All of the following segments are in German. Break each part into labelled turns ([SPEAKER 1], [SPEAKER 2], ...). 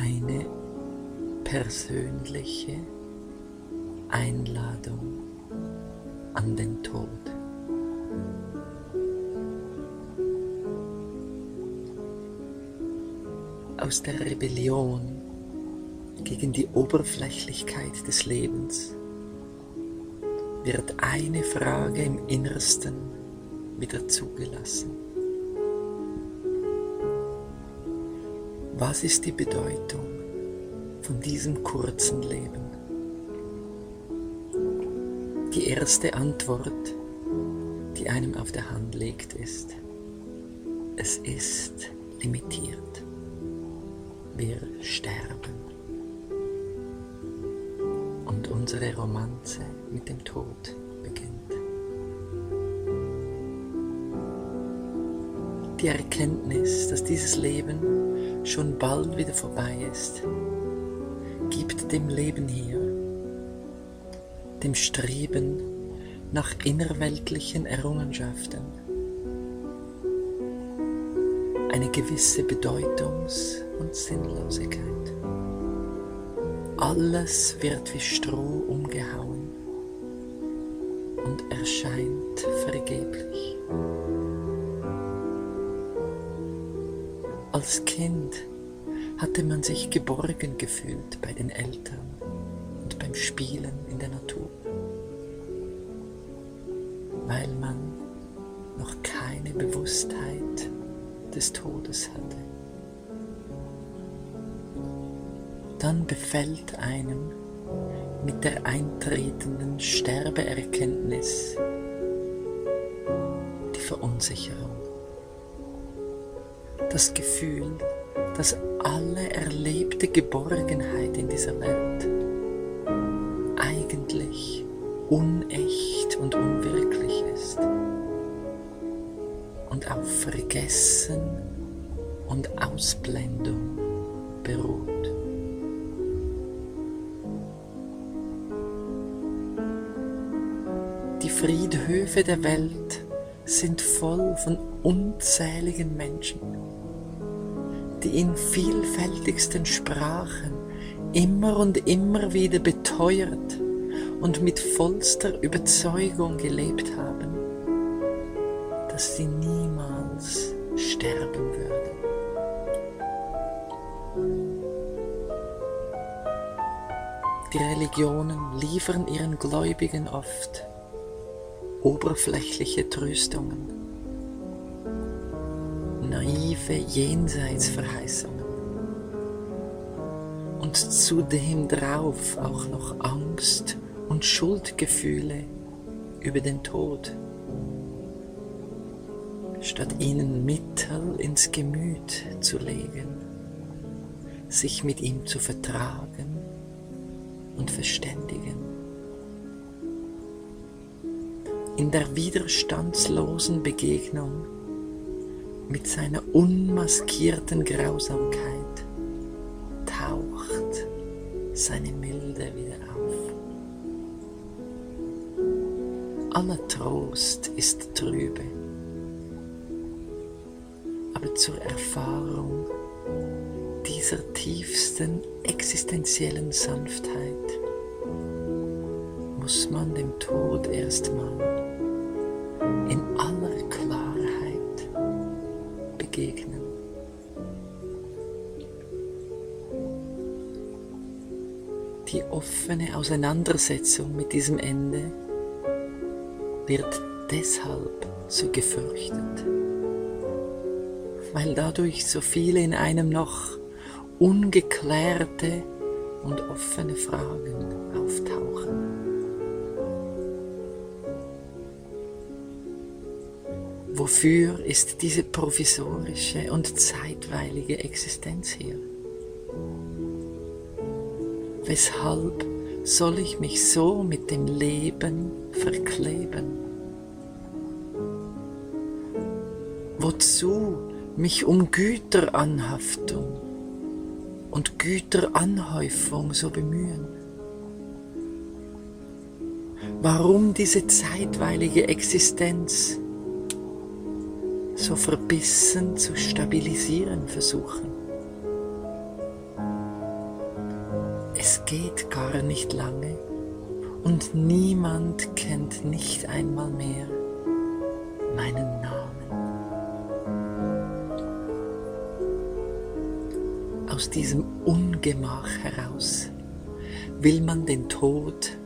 [SPEAKER 1] eine persönliche Einladung an den Tod. Aus der Rebellion gegen die Oberflächlichkeit des Lebens wird eine Frage im Innersten wieder zugelassen. Was ist die Bedeutung von diesem kurzen Leben? Die erste Antwort, die einem auf der Hand liegt, ist: Es ist limitiert. Wir sterben. Und unsere Romanze mit dem Tod beginnt. Die Erkenntnis, dass dieses Leben schon bald wieder vorbei ist, gibt dem Leben hier, dem Streben nach innerweltlichen Errungenschaften, eine gewisse Bedeutungs- und Sinnlosigkeit. Alles wird wie Stroh umgehauen und erscheint vergeblich. Als Kind hatte man sich geborgen gefühlt bei den Eltern und beim Spielen in der Natur, weil man noch keine Bewusstheit des Todes hatte. Dann befällt einen mit der eintretenden Sterbeerkenntnis die Verunsicherung. Das Gefühl, dass alle erlebte Geborgenheit in dieser Welt eigentlich unecht und unwirklich ist und auf Vergessen und Ausblendung beruht. Die Friedhöfe der Welt sind voll von unzähligen Menschen, die in vielfältigsten Sprachen immer und immer wieder beteuert und mit vollster Überzeugung gelebt haben, dass sie niemals sterben würden. Die Religionen liefern ihren Gläubigen oft oberflächliche Tröstungen, naive Jenseitsverheißungen und zudem drauf auch noch Angst und Schuldgefühle über den Tod, statt ihnen Mittel ins Gemüt zu legen, sich mit ihm zu vertragen und verständigen. In der widerstandslosen Begegnung mit seiner unmaskierten Grausamkeit taucht seine Milde wieder auf. Aller Trost ist trübe, aber zur Erfahrung dieser tiefsten existenziellen Sanftheit muss man dem Tod erstmal in aller Klarheit begegnen. Die offene Auseinandersetzung mit diesem Ende wird deshalb so gefürchtet, weil dadurch so viele in einem noch ungeklärte und offene Fragen auftauchen. Wofür ist diese provisorische und zeitweilige Existenz hier? Weshalb soll ich mich so mit dem Leben verkleben? Wozu mich um Güteranhaftung und Güteranhäufung so bemühen? Warum diese zeitweilige Existenz so verbissen zu stabilisieren versuchen? vergeht gar nicht lange und niemand kennt nicht einmal mehr meinen Namen. Aus diesem Ungemach heraus will man den Tod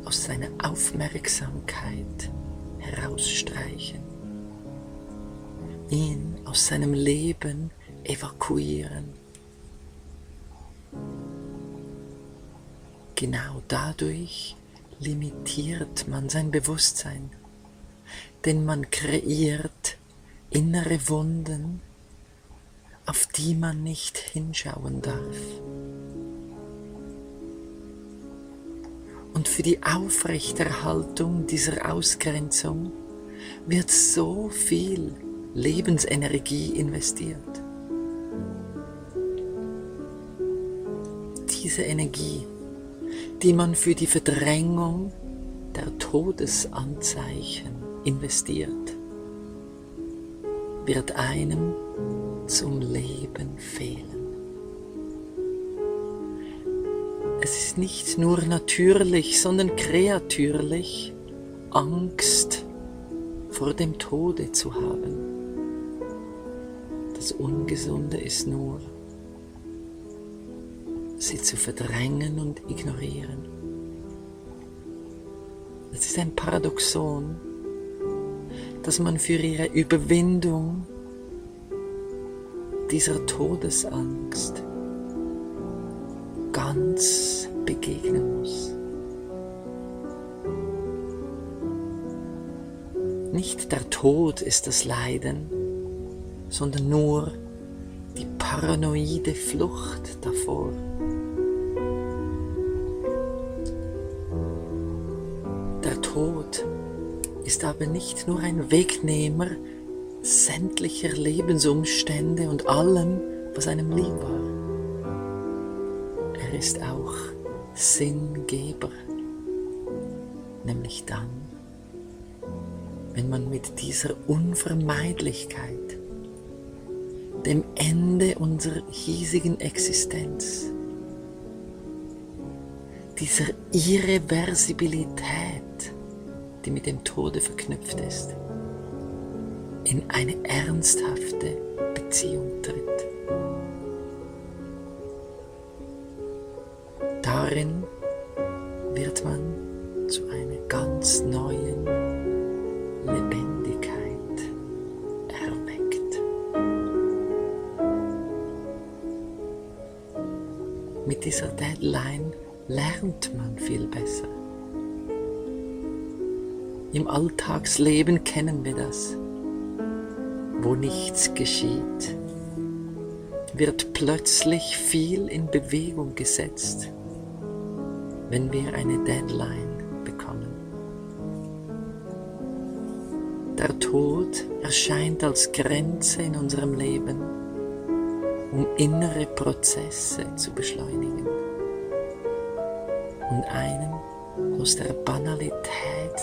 [SPEAKER 1] aus seiner Aufmerksamkeit herausstreichen, ihn aus seinem Leben evakuieren. Genau dadurch limitiert man sein Bewusstsein, denn man kreiert innere Wunden, auf die man nicht hinschauen darf. Und für die Aufrechterhaltung dieser Ausgrenzung wird so viel Lebensenergie investiert. Diese Energie, die man für die Verdrängung der Todesanzeichen investiert, wird einem zum Leben fehlen. Es ist nicht nur natürlich, sondern kreatürlich, Angst vor dem Tode zu haben. Das Ungesunde ist nur, sie zu verdrängen und ignorieren. Es ist ein Paradoxon, dass man für ihre Überwindung dieser Todesangst ganz begegnen muss. Nicht der Tod ist das Leiden, sondern nur die paranoide Flucht davor. Der Tod ist aber nicht nur ein Wegnehmer sämtlicher Lebensumstände und allem, was einem lieb war. Er ist auch Sinngeber, nämlich dann, wenn man mit dieser Unvermeidlichkeit, dem Ende unserer hiesigen Existenz, dieser Irreversibilität, die mit dem Tode verknüpft ist, in eine ernsthafte Beziehung tritt. Darin wird man zu einer ganz neuen Lebendigkeit erweckt. Mit dieser Deadline lernt man viel besser. Im Alltagsleben kennen wir das. Wo nichts geschieht, wird plötzlich viel in Bewegung gesetzt, wenn wir eine Deadline bekommen. Der Tod erscheint als Grenze in unserem Leben, um innere Prozesse zu beschleunigen und einen aus der Banalität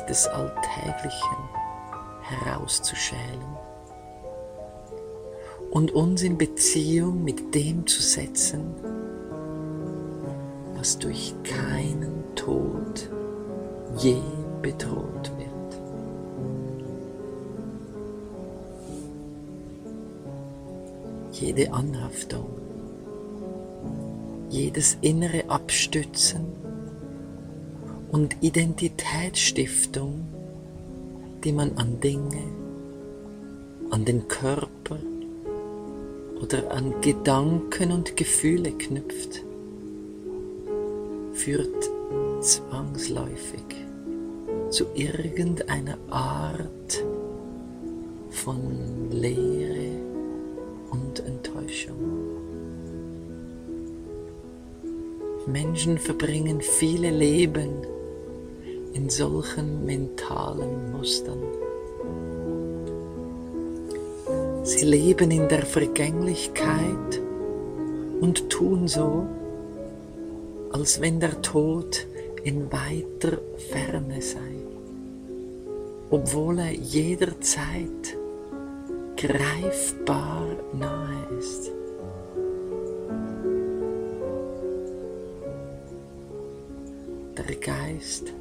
[SPEAKER 1] des Alltäglichen herauszuschälen und uns in Beziehung mit dem zu setzen, was durch keinen Tod je bedroht wird. Jede Anhaftung, jedes innere Abstützen und Identitätsstiftung, die man an Dinge, an den Körper oder an Gedanken und Gefühle knüpft, führt zwangsläufig zu irgendeiner Art von Leere und Enttäuschung. Menschen verbringen viele Leben in solchen mentalen Mustern. Sie leben in der Vergänglichkeit und tun so, als wenn der Tod in weiter Ferne sei, obwohl er jederzeit greifbar nahe ist. der Geist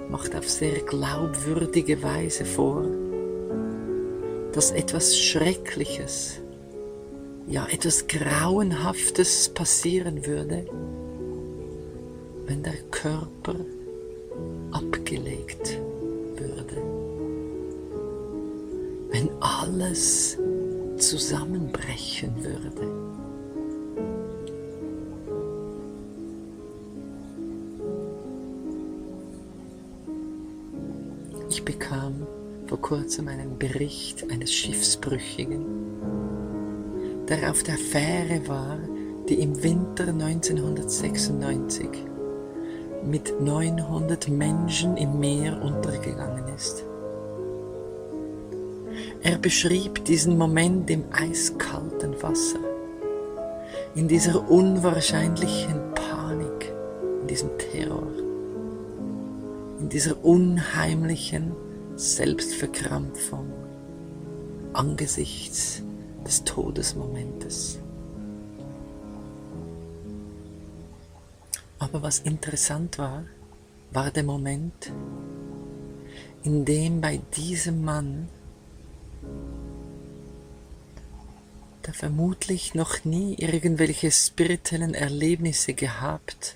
[SPEAKER 1] macht auf sehr glaubwürdige Weise vor, dass etwas Schreckliches, ja etwas Grauenhaftes passieren würde, wenn der Körper abgelegt würde, wenn alles zusammenbrechen würde. Ich bekam vor kurzem einen Bericht eines Schiffsbrüchigen, der auf der Fähre war, die im Winter 1996 mit 900 Menschen im Meer untergegangen ist. Er beschrieb diesen Moment im eiskalten Wasser, in dieser unwahrscheinlichen Panik, in diesem Terror, in dieser unheimlichen Selbstverkrampfung angesichts des Todesmomentes. Aber was interessant war, war der Moment, in dem bei diesem Mann, der vermutlich noch nie irgendwelche spirituellen Erlebnisse gehabt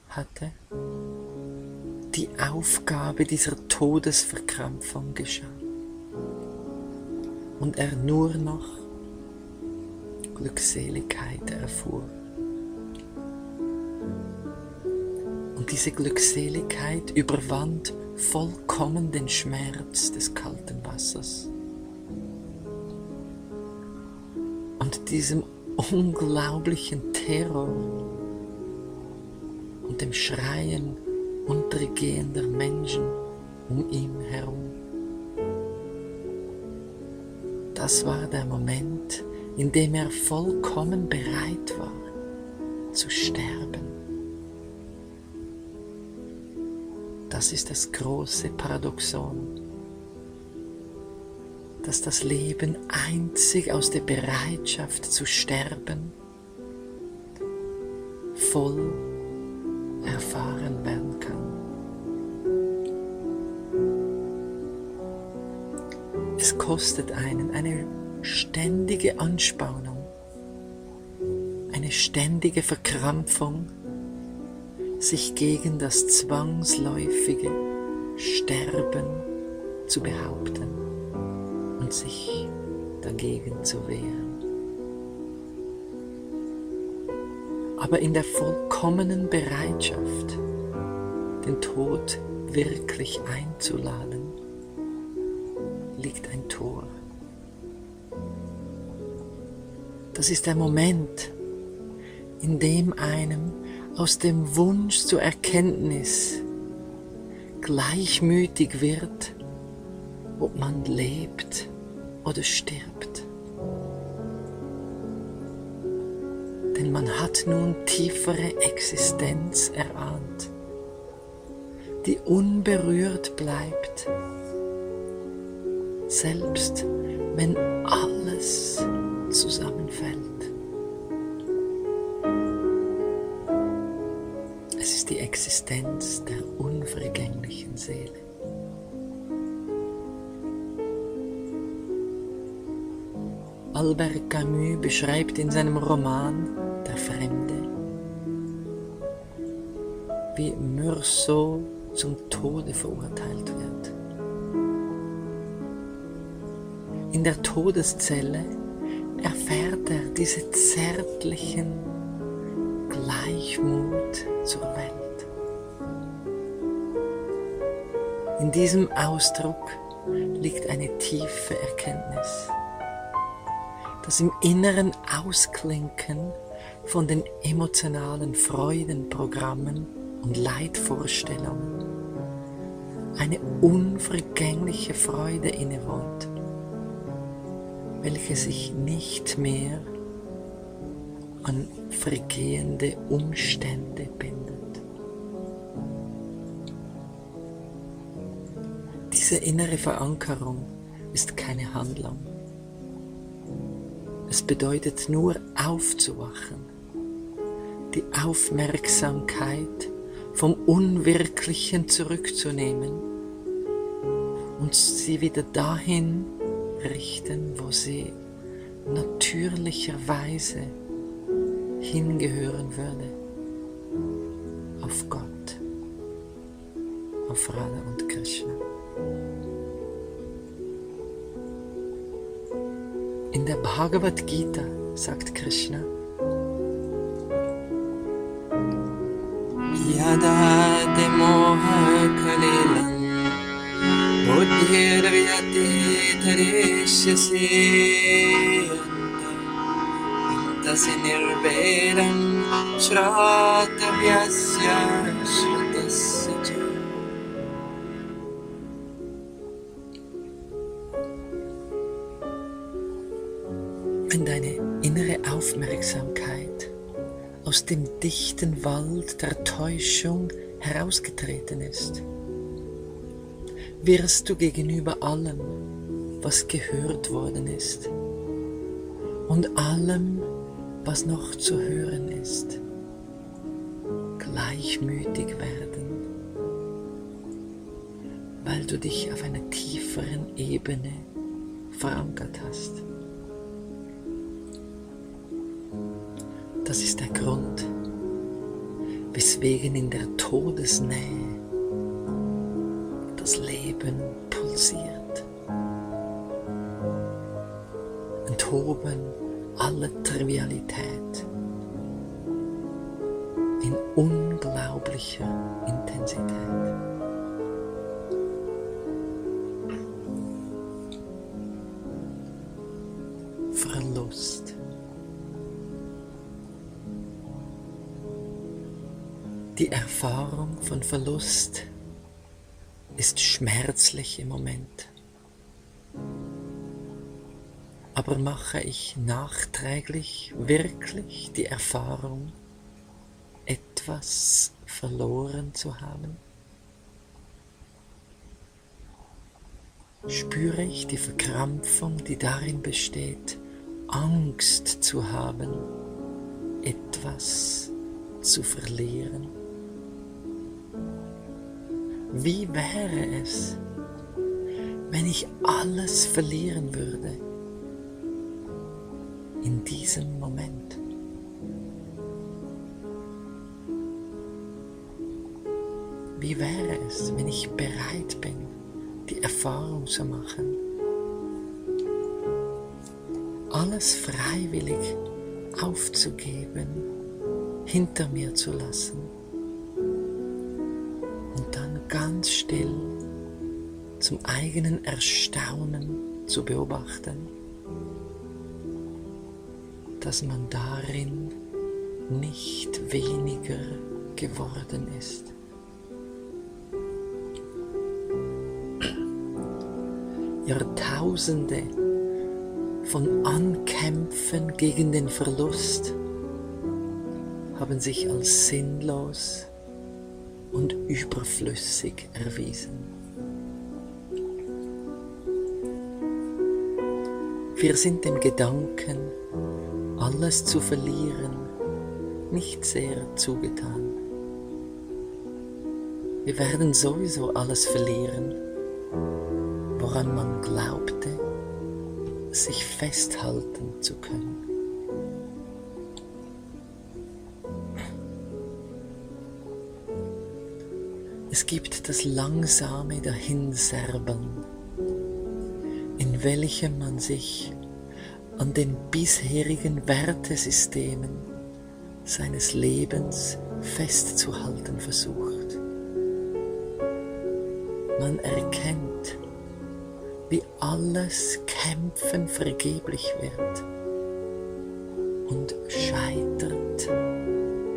[SPEAKER 1] hatte, die Aufgabe dieser Todesverkrampfung geschah und er nur noch Glückseligkeit erfuhr. Und diese Glückseligkeit überwand vollkommen den Schmerz des kalten Wassers. Und diesem unglaublichen Terror und dem Schreien untergehender Menschen um ihn herum. Das war der Moment, in dem er vollkommen bereit war, zu sterben. Das ist das große Paradoxon, dass das Leben einzig aus der Bereitschaft zu sterben voll erfahren werden kann. Es kostet einen eine ständige Anspannung, eine ständige Verkrampfung, sich gegen das zwangsläufige Sterben zu behaupten und sich dagegen zu wehren. Aber in der vollkommenen Bereitschaft, den Tod wirklich einzuladen, liegt ein Tor. Das ist der Moment, in dem einem aus dem Wunsch zur Erkenntnis gleichmütig wird, ob man lebt oder stirbt. Denn man hat nun tiefere Existenz erahnt, die unberührt bleibt, selbst wenn alles zusammenfällt. Es ist die Existenz der unvergänglichen Seele. Albert Camus beschreibt in seinem Roman Der Fremde, wie Meursault zum Tode verurteilt wird. In der Todeszelle erfährt er diese zärtlichen Gleichmut zur Welt. In diesem Ausdruck liegt eine tiefe Erkenntnis, das im Inneren Ausklinken von den emotionalen Freudenprogrammen und Leitvorstellungen eine unvergängliche Freude innewohnt, welche sich nicht mehr an vergehende Umstände bindet. Diese innere Verankerung ist keine Handlung. Es bedeutet nur aufzuwachen, die Aufmerksamkeit vom Unwirklichen zurückzunehmen und sie wieder dahin richten, wo sie natürlicherweise hingehören würde, auf Gott, auf Radha und Krishna. In der Bhagavad Gita sagt Krishna: Yada te moha kalilam buddhir vyati tarishyasi antasi nirvedam shratavasya shrutasya. Wenn deine innere Aufmerksamkeit aus dem dichten Wald der Täuschung herausgetreten ist, wirst du gegenüber allem, was gehört worden ist, und allem, was noch zu hören ist, gleichmütig werden, weil du dich auf einer tieferen Ebene verankert hast. Das ist der Grund, weswegen in der Todesnähe das Leben pulsiert, enthoben alle Trivialität in unglaublicher Intensität. Verlust. Die Erfahrung von Verlust ist schmerzlich im Moment. Aber mache ich nachträglich wirklich die Erfahrung, etwas verloren zu haben? Spüre ich die Verkrampfung, die darin besteht, Angst zu haben, etwas zu verlieren? Wie wäre es, wenn ich alles verlieren würde in diesem Moment? Wie wäre es, wenn ich bereit bin, die Erfahrung zu machen, alles freiwillig aufzugeben, hinter mir zu lassen und dann ganz still zum eigenen Erstaunen zu beobachten, dass man darin nicht weniger geworden ist. Jahrtausende von Ankämpfen gegen den Verlust haben sich als sinnlos und überflüssig erwiesen. Wir sind dem Gedanken, alles zu verlieren, nicht sehr zugetan. Wir werden sowieso alles verlieren, woran man glaubte, sich festhalten zu können. Es gibt das langsame Dahinserbeln, in welchem man sich an den bisherigen Wertesystemen seines Lebens festzuhalten versucht. Man erkennt, wie alles Kämpfen vergeblich wird und scheitert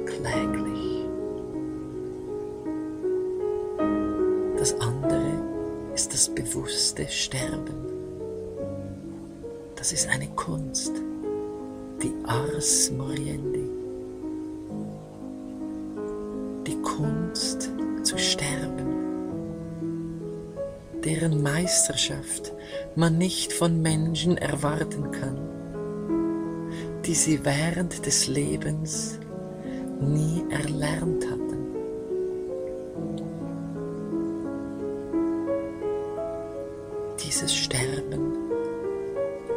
[SPEAKER 1] kläglich. Das andere ist das bewusste Sterben. Das ist eine Kunst, die Ars Moriendi, die Kunst zu sterben, deren Meisterschaft man nicht von Menschen erwarten kann, die sie während des Lebens nie erlernt hatten.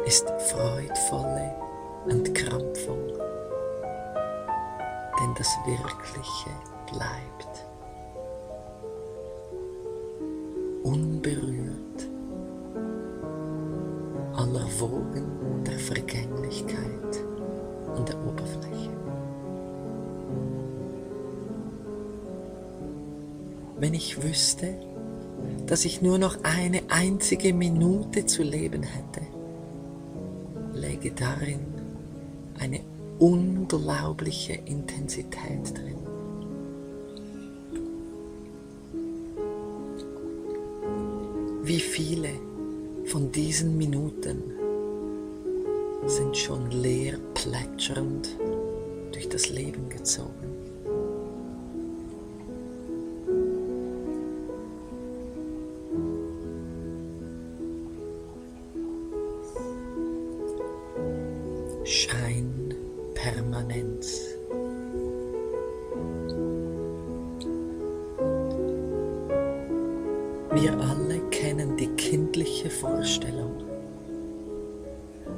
[SPEAKER 1] ist freudvolle Entkrampfung, denn das Wirkliche bleibt unberührt aller Wogen der Vergänglichkeit und der Oberfläche. Wenn ich wüsste, dass ich nur noch eine einzige Minute zu leben hätte, läge darin eine unglaubliche Intensität drin. Wie viele von diesen Minuten sind schon leer plätschernd durch das Leben gezogen? Scheinpermanenz. Wir alle kennen die kindliche Vorstellung.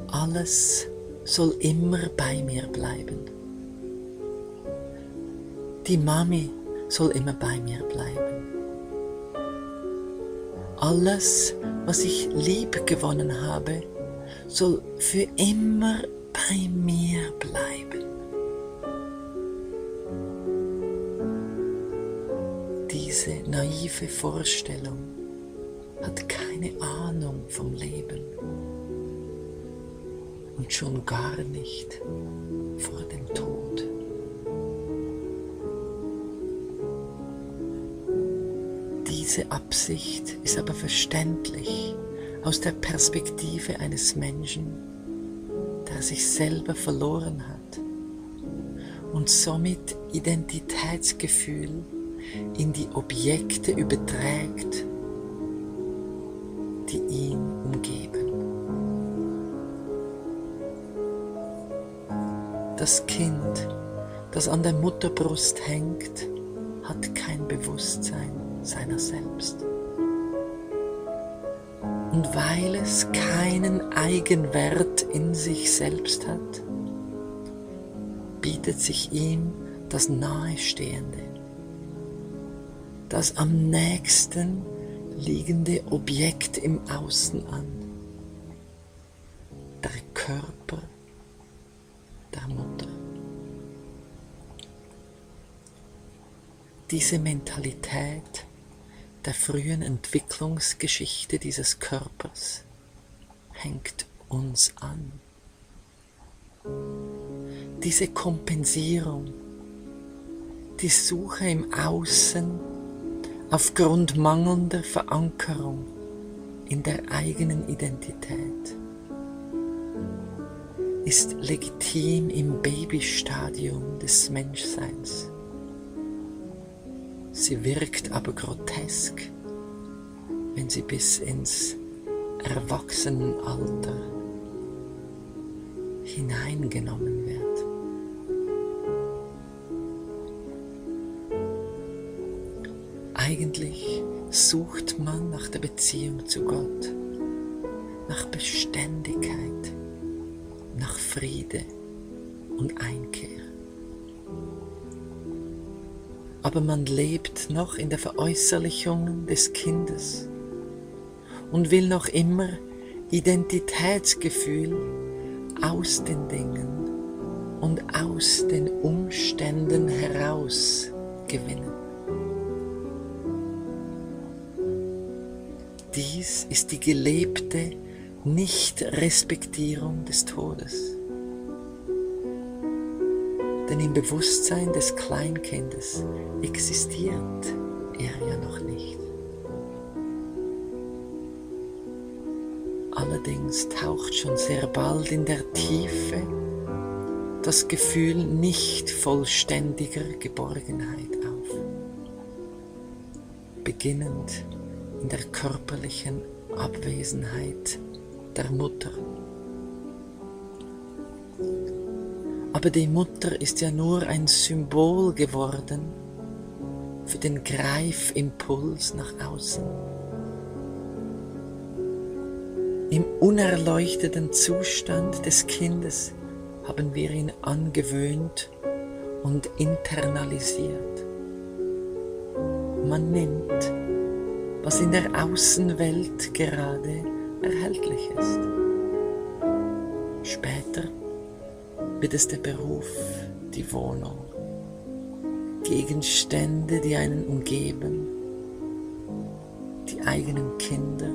[SPEAKER 1] Alles soll immer bei mir bleiben. Die Mami soll immer bei mir bleiben. Alles, was ich lieb gewonnen habe, soll für immer bei mir bleiben. Diese naive Vorstellung hat keine Ahnung vom Leben und schon gar nicht vor dem Tod. Diese Absicht ist aber verständlich aus der Perspektive eines Menschen, der sich selber verloren hat und somit Identitätsgefühl in die Objekte überträgt, die ihn umgeben. Das Kind, das an der Mutterbrust hängt, hat kein Bewusstsein seiner selbst. Und weil es keinen Eigenwert in sich selbst hat, bietet sich ihm das Nahestehende, das am nächsten liegende Objekt im Außen an, der Körper der Mutter. Diese Mentalität der frühen Entwicklungsgeschichte dieses Körpers hängt uns an. Diese Kompensierung, die Suche im Außen aufgrund mangelnder Verankerung in der eigenen Identität ist legitim im Babystadium des Menschseins. Sie wirkt aber grotesk, wenn sie bis ins Erwachsenenalter hineingenommen wird. Eigentlich sucht man nach der Beziehung zu Gott, nach Beständigkeit, nach Friede und Einkehr. Aber man lebt noch in der Veräußerlichung des Kindes und will noch immer Identitätsgefühl aus den Dingen und aus den Umständen heraus gewinnen. Dies ist die gelebte Nicht-Respektierung des Todes. Denn im Bewusstsein des Kleinkindes existiert er ja noch nicht. Allerdings taucht schon sehr bald in der Tiefe das Gefühl nicht vollständiger Geborgenheit auf, beginnend in der körperlichen Abwesenheit der Mutter. Aber die Mutter ist ja nur ein Symbol geworden für den Greifimpuls nach außen. Im unerleuchteten Zustand des Kindes haben wir ihn angewöhnt und internalisiert. Man nimmt, was in der Außenwelt gerade erhältlich ist. Später wird es der Beruf, die Wohnung, Gegenstände, die einen umgeben, die eigenen Kinder,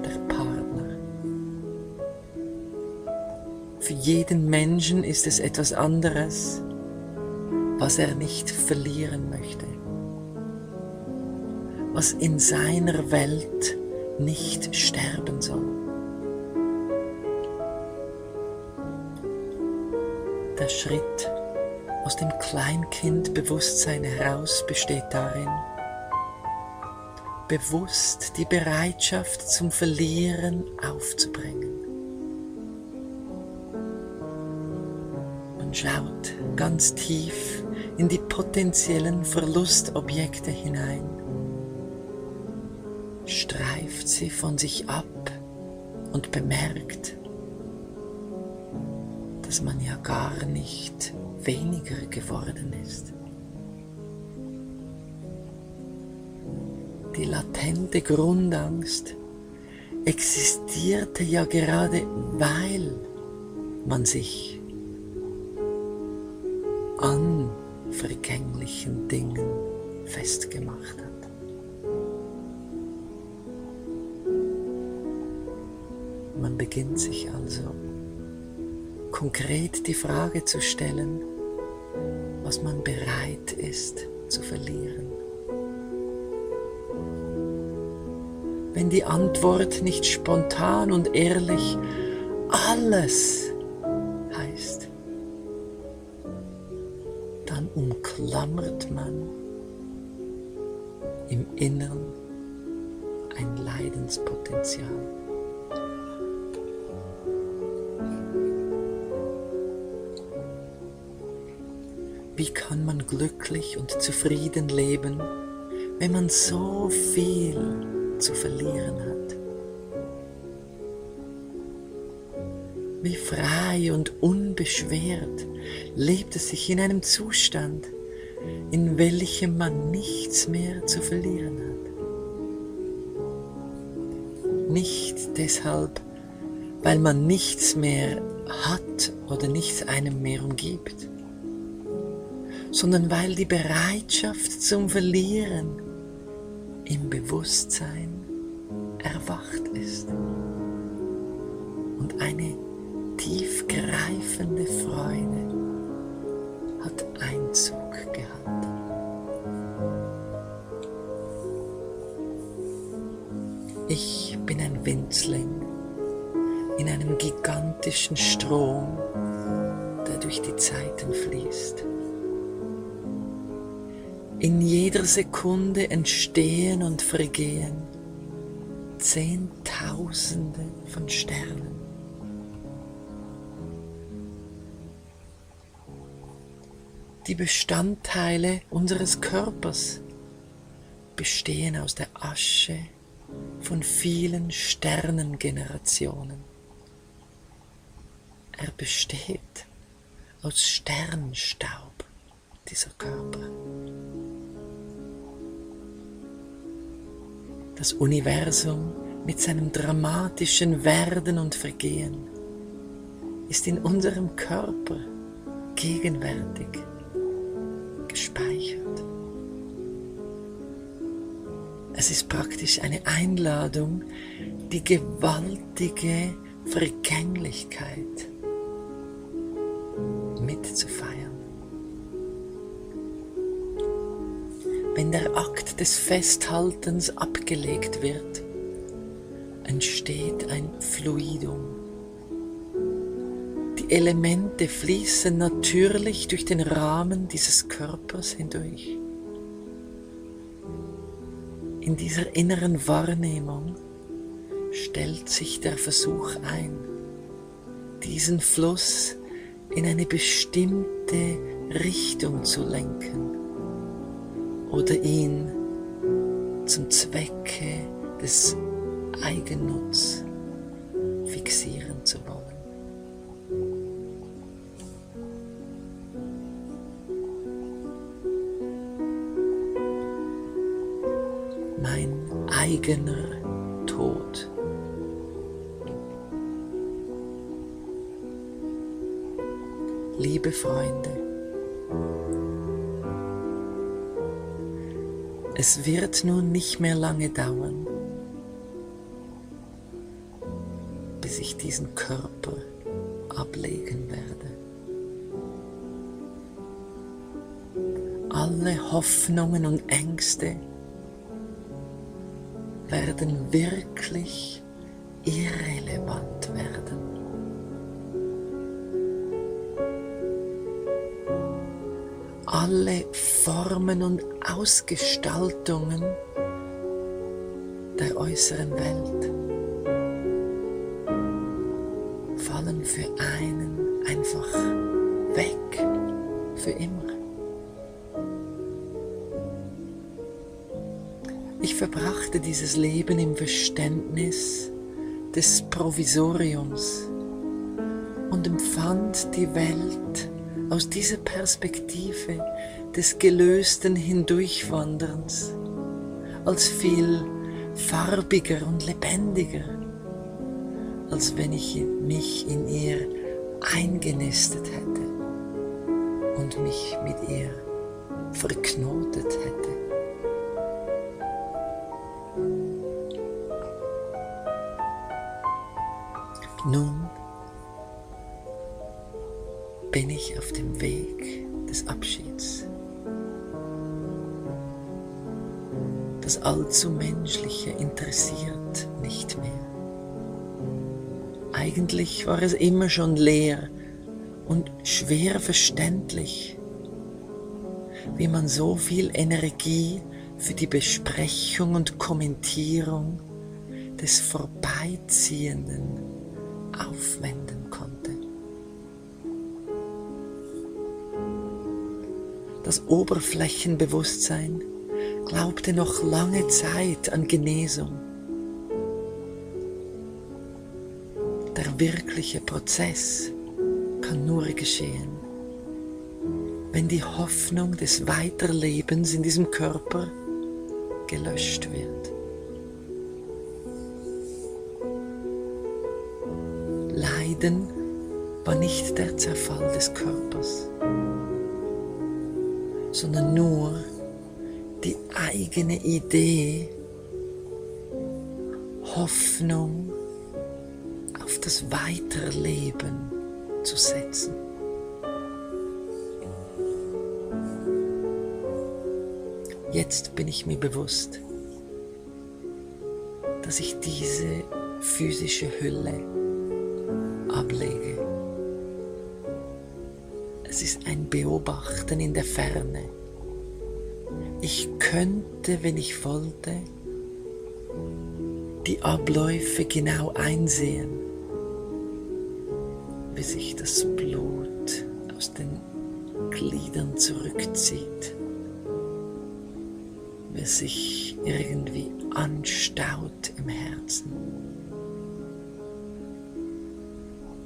[SPEAKER 1] der Partner. Für jeden Menschen ist es etwas anderes, was er nicht verlieren möchte, was in seiner Welt nicht sterben soll. Der Schritt aus dem Kleinkindbewusstsein heraus besteht darin, bewusst die Bereitschaft zum Verlieren aufzubringen. Man schaut ganz tief in die potenziellen Verlustobjekte hinein, streift sie von sich ab und bemerkt, dass man ja gar nicht weniger geworden ist. Die latente Grundangst existierte ja gerade, weil man sich an vergänglichen Dingen festgemacht hat. Man beginnt sich also konkret die Frage zu stellen, was man bereit ist zu verlieren. Wenn die Antwort nicht spontan und ehrlich alles heißt, dann umklammert man im Innern ein Leidenspotenzial. Wie kann man glücklich und zufrieden leben, wenn man so viel zu verlieren hat? Wie frei und unbeschwert lebt es sich in einem Zustand, in welchem man nichts mehr zu verlieren hat. Nicht deshalb, weil man nichts mehr hat oder nichts einem mehr umgibt, sondern weil die Bereitschaft zum Verlieren im Bewusstsein erwacht ist und eine tiefgreifende Freude hat Einzug gehalten. Ich bin ein Winzling in einem gigantischen Strom, der durch die Zeiten fließt. In jeder Sekunde entstehen und vergehen Zehntausende von Sternen. Die Bestandteile unseres Körpers bestehen aus der Asche von vielen Sternengenerationen. Er besteht aus Sternstaub, dieser Körper. Das Universum mit seinem dramatischen Werden und Vergehen ist in unserem Körper gegenwärtig gespeichert. Es ist praktisch eine Einladung, die gewaltige Vergänglichkeit mitzufeiern. Wenn der Akt des Festhaltens abgelegt wird, entsteht ein Fluidum. Die Elemente fließen natürlich durch den Rahmen dieses Körpers hindurch. In dieser inneren Wahrnehmung stellt sich der Versuch ein, diesen Fluss in eine bestimmte Richtung zu lenken oder ihn zum Zwecke des Eigennutz fixieren zu wollen. Mein eigener Tod. Liebe Freunde, es wird nun nicht mehr lange dauern, bis ich diesen Körper ablegen werde. Alle Hoffnungen und Ängste werden wirklich irrelevant werden. Alle Formen und Ausgestaltungen der äußeren Welt fallen für einen einfach weg, für immer. Ich verbrachte dieses Leben im Verständnis des Provisoriums und empfand die Welt aus dieser Perspektive des gelösten Hindurchwanderns als viel farbiger und lebendiger, als wenn ich mich in ihr eingenistet hätte und mich mit ihr verknotet hätte. Nun bin ich auf dem Weg des Abschieds. Das allzu Menschliche interessiert nicht mehr. Eigentlich war es immer schon leer und schwer verständlich, wie man so viel Energie für die Besprechung und Kommentierung des Vorbeiziehenden aufwenden konnte. Das Oberflächenbewusstsein glaubte noch lange Zeit an Genesung. Der wirkliche Prozess kann nur geschehen, wenn die Hoffnung des Weiterlebens in diesem Körper gelöscht wird. Leiden war nicht der Zerfall des Körpers, sondern nur die eigene Idee, Hoffnung auf das Weiterleben zu setzen. Jetzt bin ich mir bewusst, dass ich diese physische Hülle ablege. Es ist ein Beobachten in der Ferne. Ich könnte, wenn ich wollte, die Abläufe genau einsehen, wie sich das Blut aus den Gliedern zurückzieht, wie es sich irgendwie anstaut im Herzen,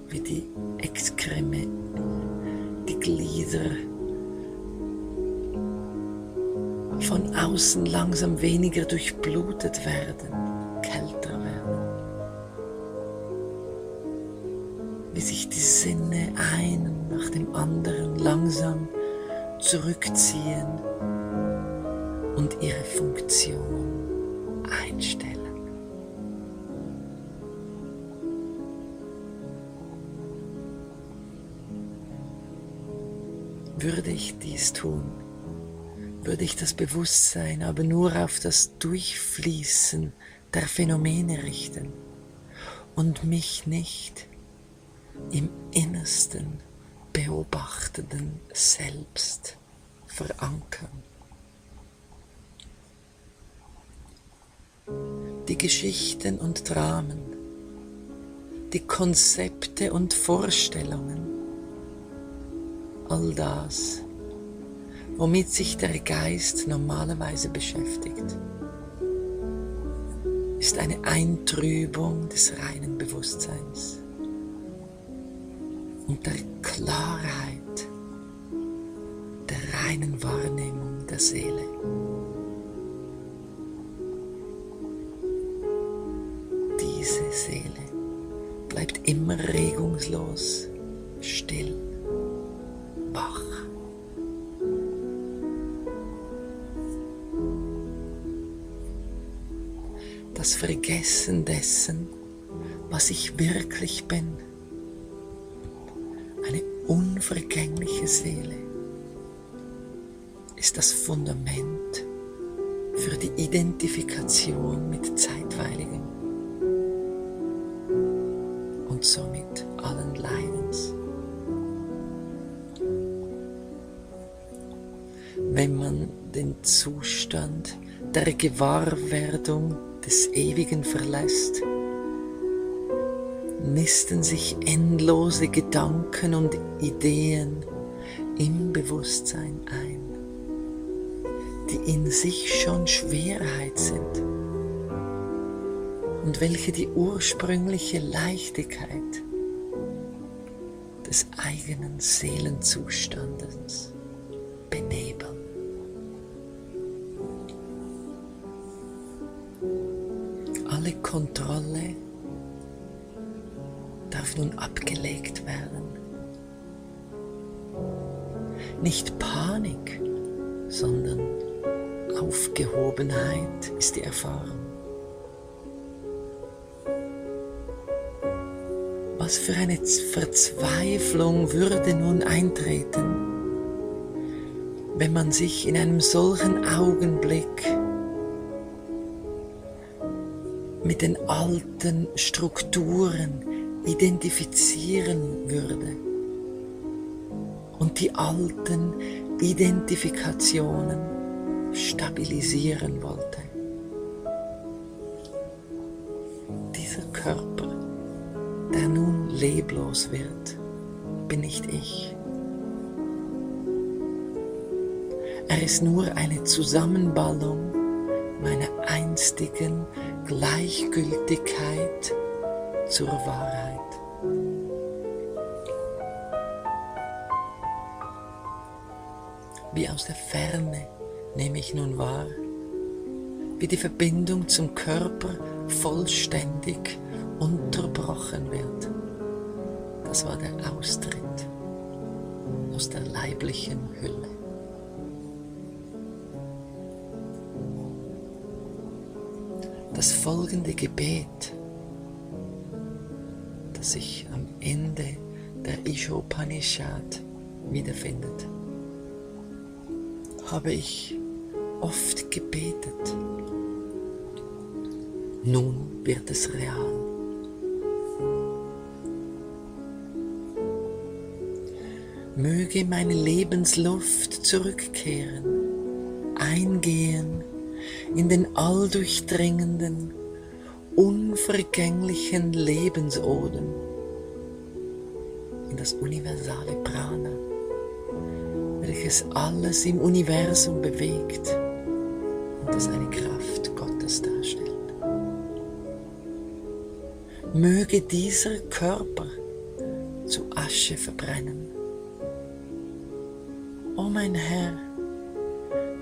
[SPEAKER 1] wie die Exkreme, die Glieder von außen langsam weniger durchblutet werden, kälter werden, wie sich die Sinne einen nach dem anderen langsam zurückziehen und ihre Funktion einstellen. Würde ich dies tun, würde ich das Bewusstsein aber nur auf das Durchfließen der Phänomene richten und mich nicht im innersten, beobachtenden Selbst verankern. Die Geschichten und Dramen, die Konzepte und Vorstellungen, all das, womit sich der Geist normalerweise beschäftigt, ist eine Eintrübung des reinen Bewusstseins und der Klarheit, der reinen Wahrnehmung der Seele. Diese Seele bleibt immer regungslos, still, wach. Das Vergessen dessen, was ich wirklich bin, eine unvergängliche Seele, ist das Fundament für die Identifikation mit Zeitweiligem und somit allen Leidens. Wenn man den Zustand der Gewahrwerdung des Ewigen verlässt, nisten sich endlose Gedanken und Ideen im Bewusstsein ein, die in sich schon Schwerheit sind und welche die ursprüngliche Leichtigkeit des eigenen Seelenzustandes benebeln. Alle Kontrolle darf nun abgelegt werden. Nicht Panik, sondern Aufgehobenheit ist die Erfahrung. Was für eine Verzweiflung würde nun eintreten, wenn man sich in einem solchen Augenblick mit den alten Strukturen identifizieren würde und die alten Identifikationen stabilisieren wollte. Dieser Körper, der nun leblos wird, bin nicht ich. Er ist nur eine Zusammenballung meiner einstigen Gleichgültigkeit zur Wahrheit. Wie aus der Ferne nehme ich nun wahr, wie die Verbindung zum Körper vollständig unterbrochen wird. Das war der Austritt aus der leiblichen Hülle. Das folgende Gebet, das sich am Ende der Ishopanishad wiederfindet, habe ich oft gebetet. Nun wird es real. Möge meine Lebensluft zurückkehren, eingehen in den alldurchdringenden, unvergänglichen Lebensodem, in das universale Prana, welches alles im Universum bewegt und das eine Kraft Gottes darstellt. Möge dieser Körper zu Asche verbrennen. O mein Herr,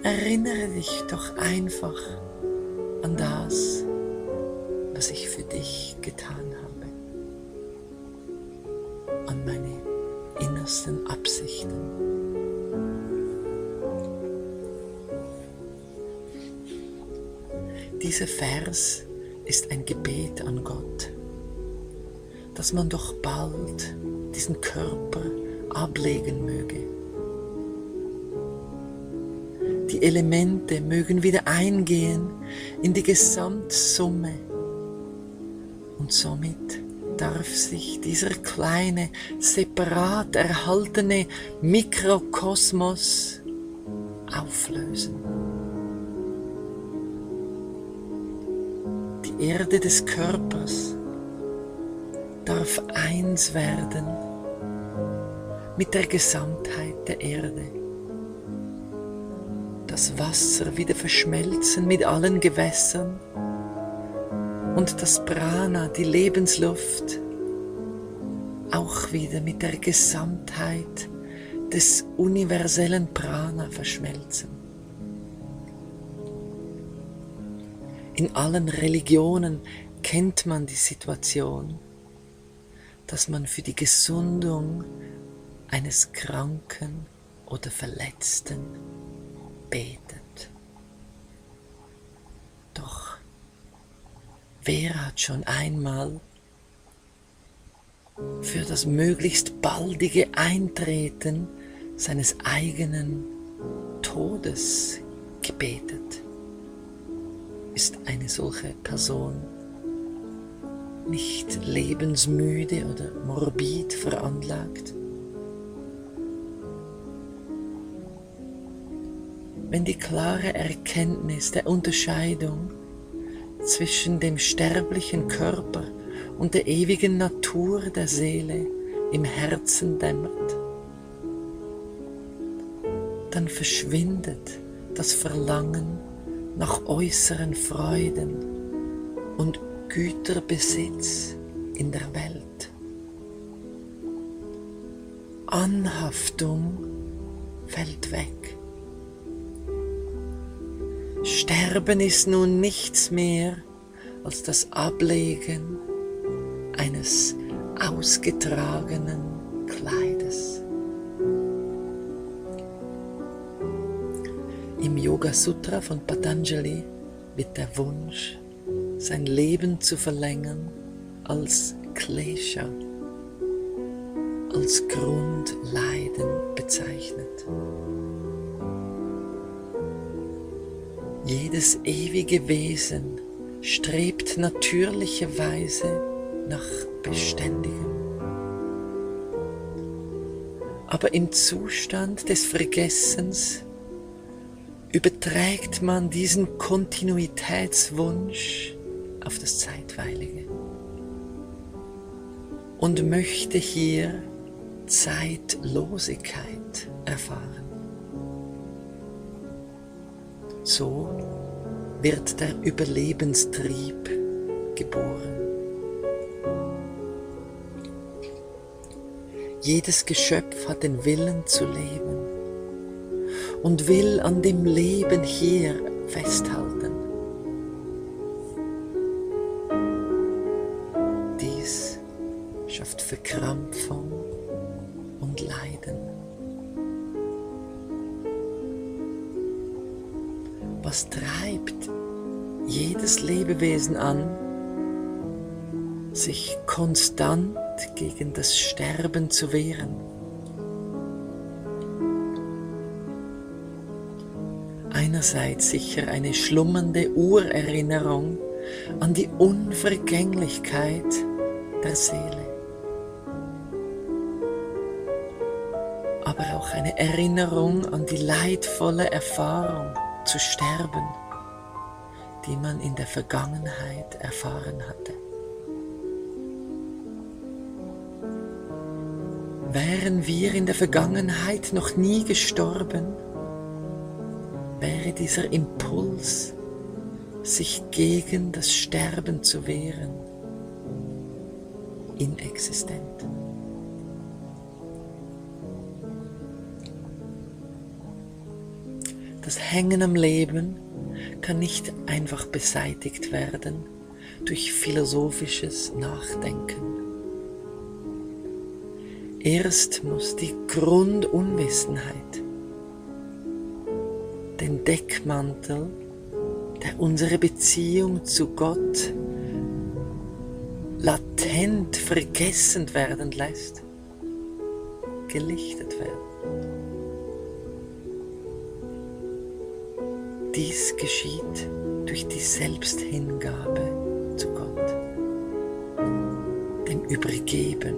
[SPEAKER 1] erinnere dich doch einfach an das, was ich für dich getan habe, an meine innersten Absichten. Dieser Vers ist ein Gebet an Gott, dass man doch bald diesen Körper ablegen möge. Die Elemente mögen wieder eingehen in die Gesamtsumme und somit darf sich dieser kleine, separat erhaltene Mikrokosmos auflösen. Die Erde des Körpers darf eins werden mit der Gesamtheit der Erde. Das Wasser wieder verschmelzen mit allen Gewässern und das Prana, die Lebensluft, auch wieder mit der Gesamtheit des universellen Prana verschmelzen. In allen Religionen kennt man die Situation, dass man für die Gesundung eines Kranken oder Verletzten betet. Doch wer hat schon einmal für das möglichst baldige Eintreten seines eigenen Todes gebetet? Ist eine solche Person nicht lebensmüde oder morbid veranlagt? Wenn die klare Erkenntnis der Unterscheidung zwischen dem sterblichen Körper und der ewigen Natur der Seele im Herzen dämmert, dann verschwindet das Verlangen nach äußeren Freuden und Güterbesitz in der Welt. Anhaftung fällt weg. Sterben ist nun nichts mehr als das Ablegen eines ausgetragenen Kleides. Im Yoga Sutra von Patanjali wird der Wunsch, sein Leben zu verlängern, als Klesha, als Grundleiden bezeichnet. Jedes ewige Wesen strebt natürlicherweise nach Beständigem. Aber im Zustand des Vergessens überträgt man diesen Kontinuitätswunsch auf das Zeitweilige und möchte hier Zeitlosigkeit erfahren. So wird der Überlebenstrieb geboren. Jedes Geschöpf hat den Willen zu leben und will an dem Leben hier festhalten. Dies schafft Verkrampfung und Leiden. Was treibt jedes Lebewesen an, sich konstant gegen das Sterben zu wehren? Einerseits sicher eine schlummernde Urerinnerung an die Unvergänglichkeit der Seele, aber auch eine Erinnerung an die leidvolle Erfahrung zu sterben, die man in der Vergangenheit erfahren hatte. Wären wir in der Vergangenheit noch nie gestorben, wäre dieser Impuls, sich gegen das Sterben zu wehren, inexistent. Das Hängen am Leben kann nicht einfach beseitigt werden durch philosophisches Nachdenken. Erst muss die Grundunwissenheit, den Deckmantel, der unsere Beziehung zu Gott latent vergessen werden lässt, gelichtet werden. Dies geschieht durch die Selbsthingabe zu Gott, dem Übergeben,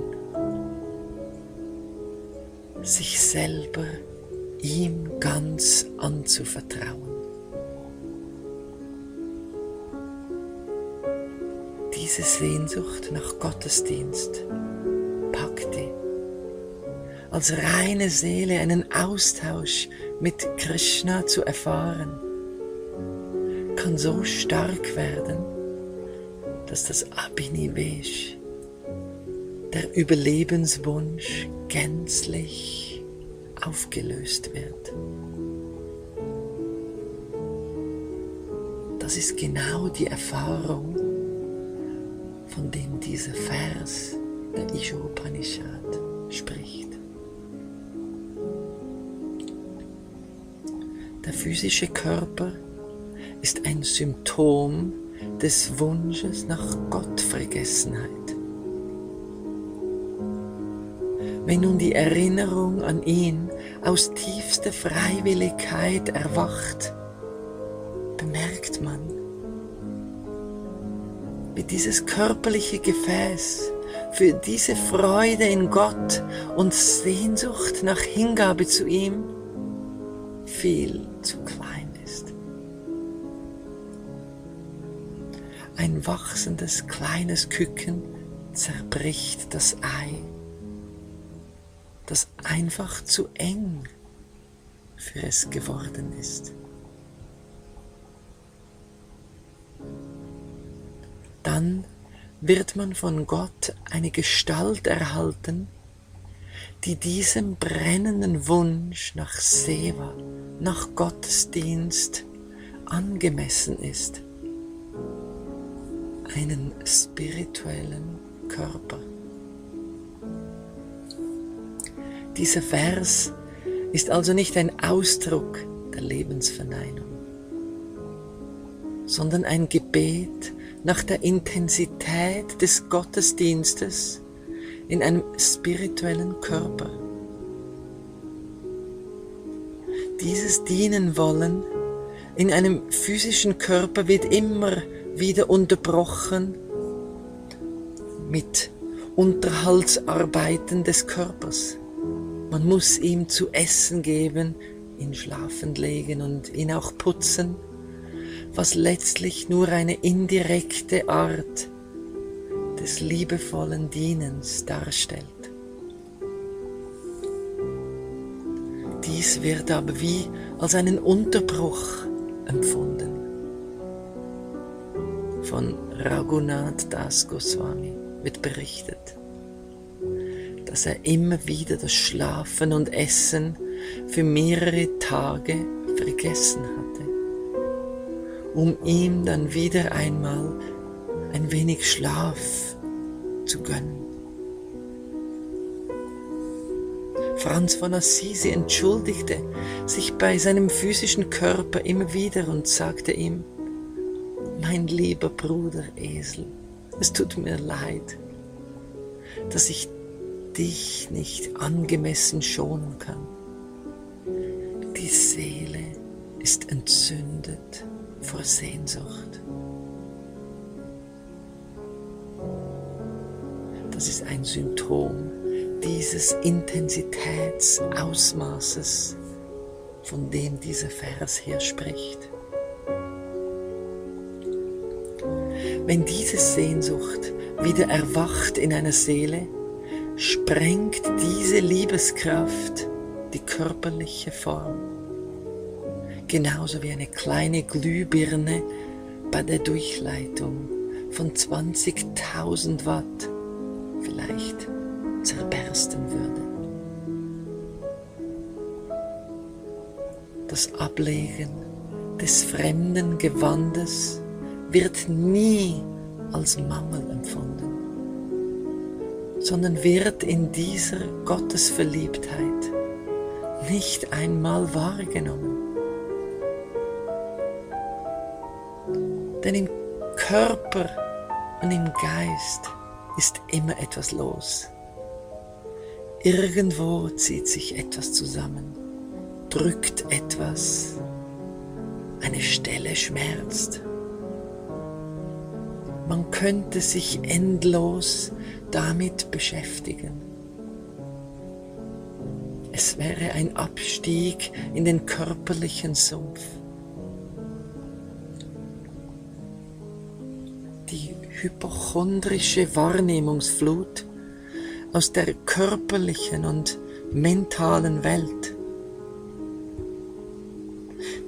[SPEAKER 1] sich selber ihm ganz anzuvertrauen. Diese Sehnsucht nach Gottesdienst, Bhakti, als reine Seele einen Austausch mit Krishna zu erfahren, kann so stark werden, dass das Abhinivesh, der Überlebenswunsch, gänzlich aufgelöst wird. Das ist genau die Erfahrung, von dem dieser Vers der Isha-Upanishad spricht. Der physische Körper ist ein Symptom des Wunsches nach Gottvergessenheit. Wenn nun die Erinnerung an ihn aus tiefster Freiwilligkeit erwacht, bemerkt man, wie dieses körperliche Gefäß für diese Freude in Gott und Sehnsucht nach Hingabe zu ihm viel zu klein ist. Ein wachsendes kleines Küken zerbricht das Ei, das einfach zu eng für es geworden ist. Dann wird man von Gott eine Gestalt erhalten, die diesem brennenden Wunsch nach Seva, nach Gottesdienst angemessen ist. Einen spirituellen Körper. Dieser Vers ist also nicht ein Ausdruck der Lebensverneinung, sondern ein Gebet nach der Intensität des Gottesdienstes in einem spirituellen Körper. Dieses Dienen wollen in einem physischen Körper wird immer wieder unterbrochen mit Unterhaltsarbeiten des Körpers. Man muss ihm zu essen geben, ihn schlafend legen und ihn auch putzen, was letztlich nur eine indirekte Art des liebevollen Dienens darstellt. Dies wird aber wie als einen Unterbruch empfunden. Von Raghunath Das Goswami wird berichtet, dass er immer wieder das Schlafen und Essen für mehrere Tage vergessen hatte, um ihm dann wieder einmal ein wenig Schlaf zu gönnen. Franz von Assisi entschuldigte sich bei seinem physischen Körper immer wieder und sagte ihm: Mein lieber Bruder Esel, es tut mir leid, dass ich dich nicht angemessen schonen kann. Die Seele ist entzündet vor Sehnsucht. Das ist ein Symptom dieses Intensitätsausmaßes, von dem dieser Vers hier spricht. Wenn diese Sehnsucht wieder erwacht in einer Seele, sprengt diese Liebeskraft die körperliche Form. Genauso wie eine kleine Glühbirne bei der Durchleitung von 20.000 Watt vielleicht zerbersten würde. Das Ablegen des fremden Gewandes wird nie als Mangel empfunden, sondern wird in dieser Gottesverliebtheit nicht einmal wahrgenommen. Denn im Körper und im Geist ist immer etwas los. Irgendwo zieht sich etwas zusammen, drückt etwas, eine Stelle schmerzt. Man könnte sich endlos damit beschäftigen. Es wäre ein Abstieg in den körperlichen Sumpf. Die hypochondrische Wahrnehmungsflut aus der körperlichen und mentalen Welt,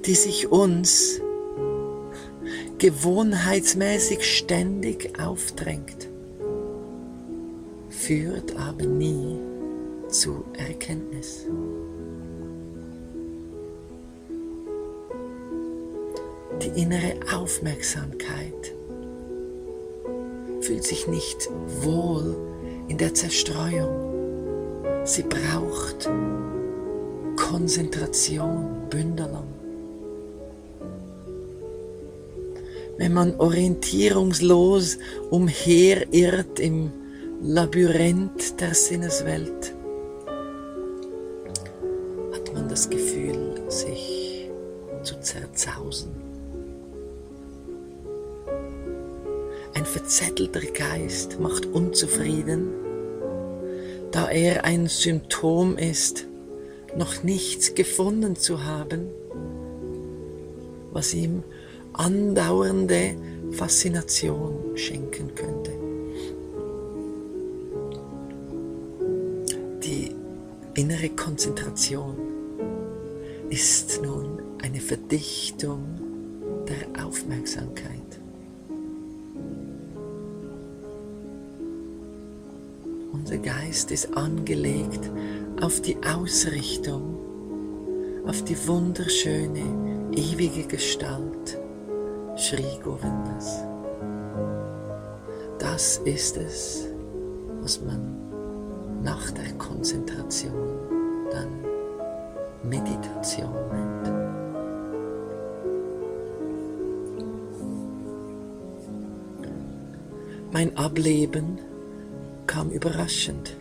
[SPEAKER 1] die sich uns gewohnheitsmäßig ständig aufdrängt, führt aber nie zu Erkenntnis. Die innere Aufmerksamkeit fühlt sich nicht wohl in der Zerstreuung. Sie braucht Konzentration, Bündelung. Wenn man orientierungslos umherirrt im Labyrinth der Sinneswelt, hat man das Gefühl, sich zu zerzausen. Ein verzettelter Geist macht unzufrieden, da er ein Symptom ist, noch nichts gefunden zu haben, was ihm andauernde Faszination schenken könnte. Die innere Konzentration ist nun eine Verdichtung der Aufmerksamkeit. Unser Geist ist angelegt auf die Ausrichtung, auf die wunderschöne, ewige Gestalt Shri Govindas. Das ist es, was man nach der Konzentration dann Meditation nennt. Mein Ableben kam überraschend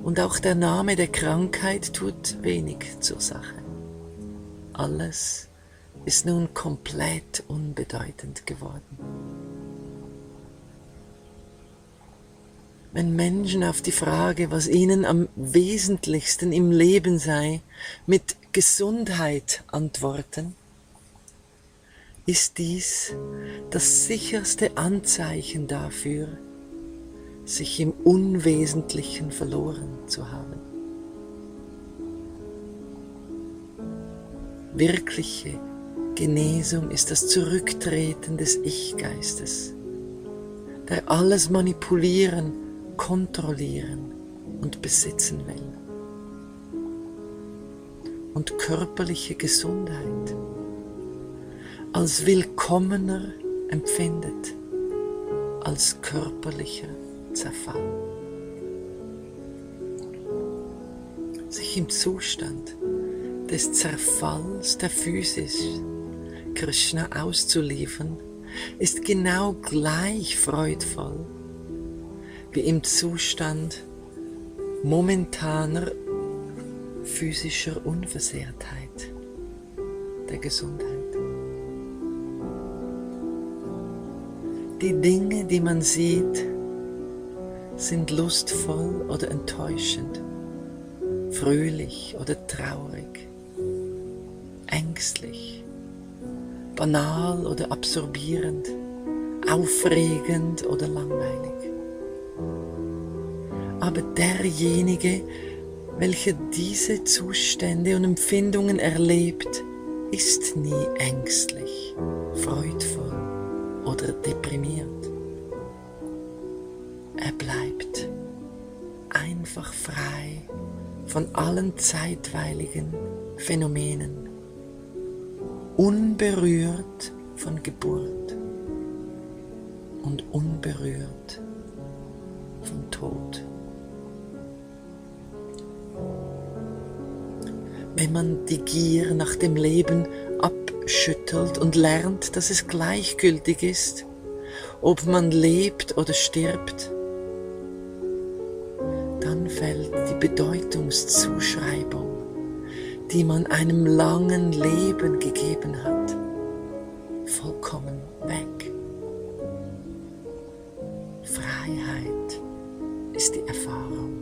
[SPEAKER 1] und auch der Name der Krankheit tut wenig zur Sache. Alles ist nun komplett unbedeutend geworden. Wenn Menschen auf die Frage, was ihnen am wesentlichsten im Leben sei, mit Gesundheit antworten, ist dies das sicherste Anzeichen dafür, sich im Unwesentlichen verloren zu haben. Wirkliche Genesung ist das Zurücktreten des Ich-Geistes, der alles manipulieren, kontrollieren und besitzen will. Und körperliche Gesundheit als willkommener empfindet als körperlicher Zerfall. Sich im Zustand des Zerfalls der Physis Krishna auszuliefern, ist genau gleich freudvoll wie im Zustand momentaner physischer Unversehrtheit, der Gesundheit. Die Dinge, die man sieht, sind lustvoll oder enttäuschend, fröhlich oder traurig, ängstlich, banal oder absorbierend, aufregend oder langweilig. Aber derjenige, welcher diese Zustände und Empfindungen erlebt, ist nie ängstlich, freudvoll oder deprimiert. Er bleibt einfach frei von allen zeitweiligen Phänomenen, unberührt von Geburt und unberührt vom Tod. Wenn man die Gier nach dem Leben abschüttelt und lernt, dass es gleichgültig ist, ob man lebt oder stirbt, dann fällt die Bedeutungszuschreibung, die man einem langen Leben gegeben hat, vollkommen weg. Freiheit ist die Erfahrung.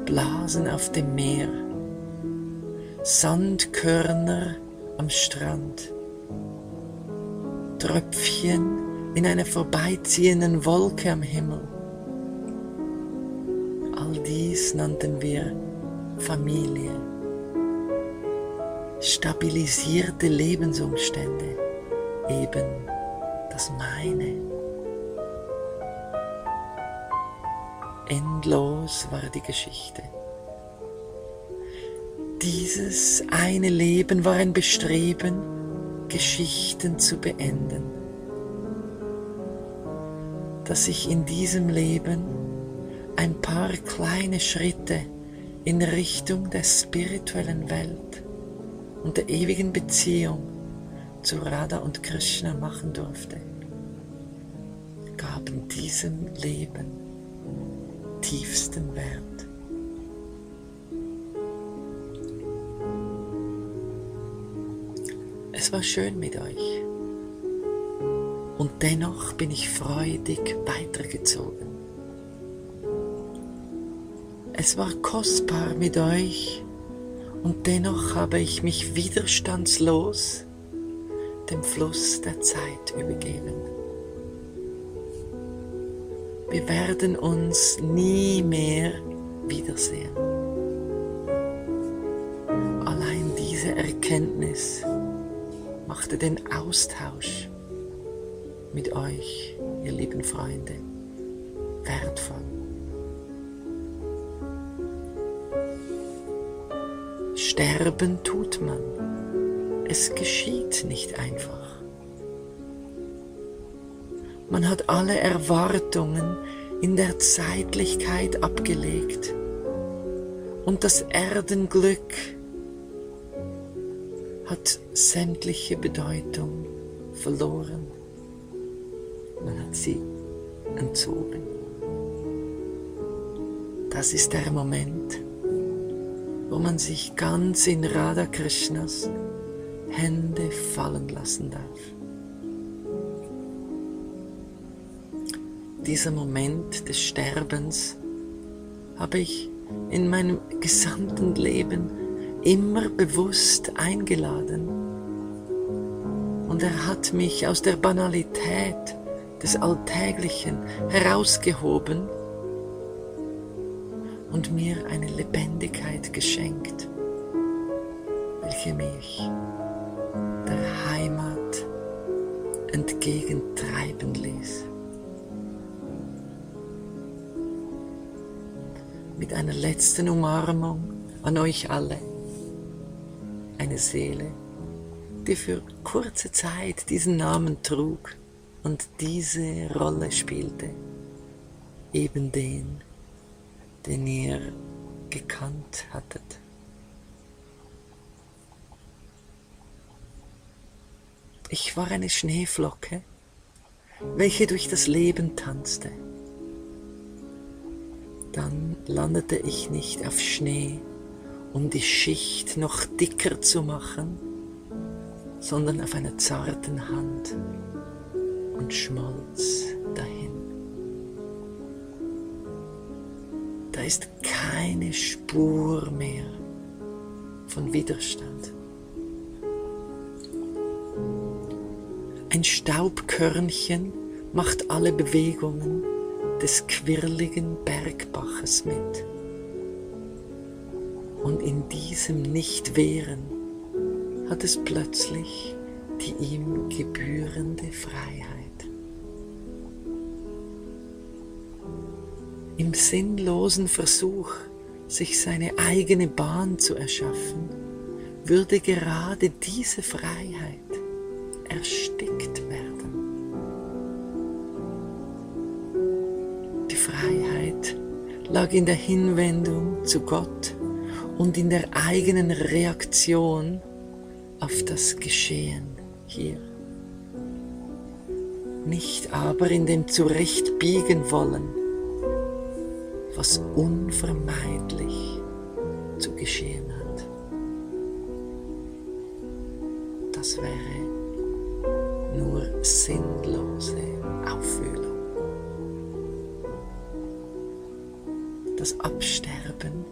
[SPEAKER 1] Blasen auf dem Meer, Sandkörner am Strand, Tröpfchen in einer vorbeiziehenden Wolke am Himmel. All dies nannten wir Familie. stabilisierte Lebensumstände, eben das meine. Endlos war die Geschichte. Dieses eine Leben war ein Bestreben, Geschichten zu beenden. Dass ich in diesem Leben ein paar kleine Schritte in Richtung der spirituellen Welt und der ewigen Beziehung zu Radha und Krishna machen durfte, gaben diesem Leben tiefsten Wert. Es war schön mit euch und dennoch bin ich freudig weitergezogen. Es war kostbar mit euch und dennoch habe ich mich widerstandslos dem Fluss der Zeit übergeben. Wir werden uns nie mehr wiedersehen. Allein diese Erkenntnis machte den Austausch mit euch, ihr lieben Freunde, wertvoll. Sterben tut man, es geschieht nicht einfach. Man hat alle Erwartungen in der Zeitlichkeit abgelegt und das Erdenglück hat sämtliche Bedeutung verloren. Man hat sie entzogen. Das ist der Moment, wo man sich ganz in Radha Krishnas Hände fallen lassen darf. Dieser Moment des Sterbens habe ich in meinem gesamten Leben immer bewusst eingeladen. Und er hat mich aus der Banalität des Alltäglichen herausgehoben und mir eine Lebendigkeit geschenkt, welche mich der Heimat entgegentreiben ließ. Mit einer letzten Umarmung an euch alle, eine Seele, die für kurze Zeit diesen Namen trug und diese Rolle spielte, eben den ihr gekannt hattet. Ich war eine Schneeflocke, welche durch das Leben tanzte. Dann landete ich nicht auf Schnee, um die Schicht noch dicker zu machen, sondern auf einer zarten Hand und schmolz dahin. Da ist keine Spur mehr von Widerstand. Ein Staubkörnchen macht alle Bewegungen des quirligen Bergbaches mit. Und in diesem Nichtwehren hat es plötzlich die ihm gebührende Freiheit. Im sinnlosen Versuch, sich seine eigene Bahn zu erschaffen, würde gerade diese Freiheit erstickt werden. Die Freiheit lag in der Hinwendung zu Gott und in der eigenen Reaktion auf das Geschehen hier. Nicht aber in dem Zurechtbiegen wollen, was unvermeidlich zu geschehen hat. Das wäre nur sinnlose Aufwühlung. Das Absterben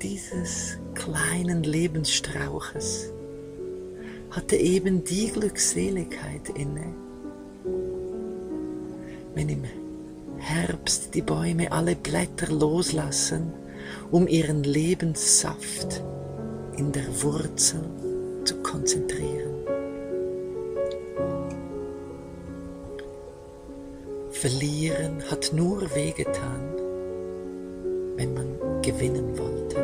[SPEAKER 1] dieses kleinen Lebensstrauches hatte eben die Glückseligkeit inne, wenn im Herbst die Bäume alle Blätter loslassen, um ihren Lebenssaft in der Wurzel zu konzentrieren. Verlieren hat nur wehgetan, wenn man gewinnen wollte.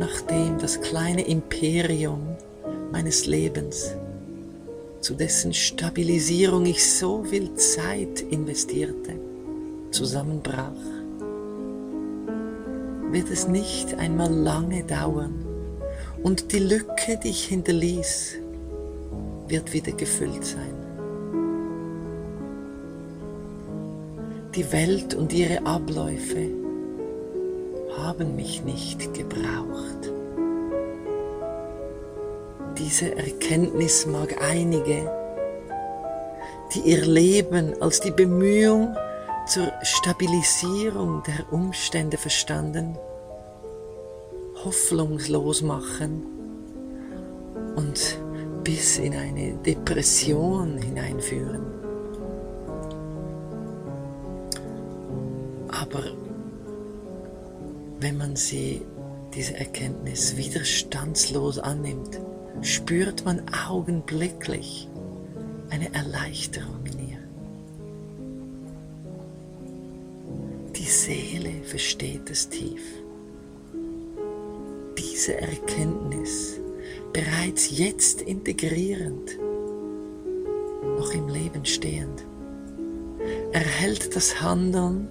[SPEAKER 1] Nachdem das kleine Imperium meines Lebens, zu dessen Stabilisierung ich so viel Zeit investierte, zusammenbrach, wird es nicht einmal lange dauern und die Lücke, die ich hinterließ, wird wieder gefüllt sein. Die Welt und ihre Abläufe haben mich nicht gebraucht. Diese Erkenntnis mag einige, die ihr Leben als die Bemühung zur Stabilisierung der Umstände verstanden, hoffnungslos machen und bis in eine Depression hineinführen. Aber wenn man diese Erkenntnis widerstandslos annimmt, spürt man augenblicklich eine Erleichterung in ihr. Die Seele versteht es tief. Diese Erkenntnis, bereits jetzt integrierend, noch im Leben stehend, erhält das Handeln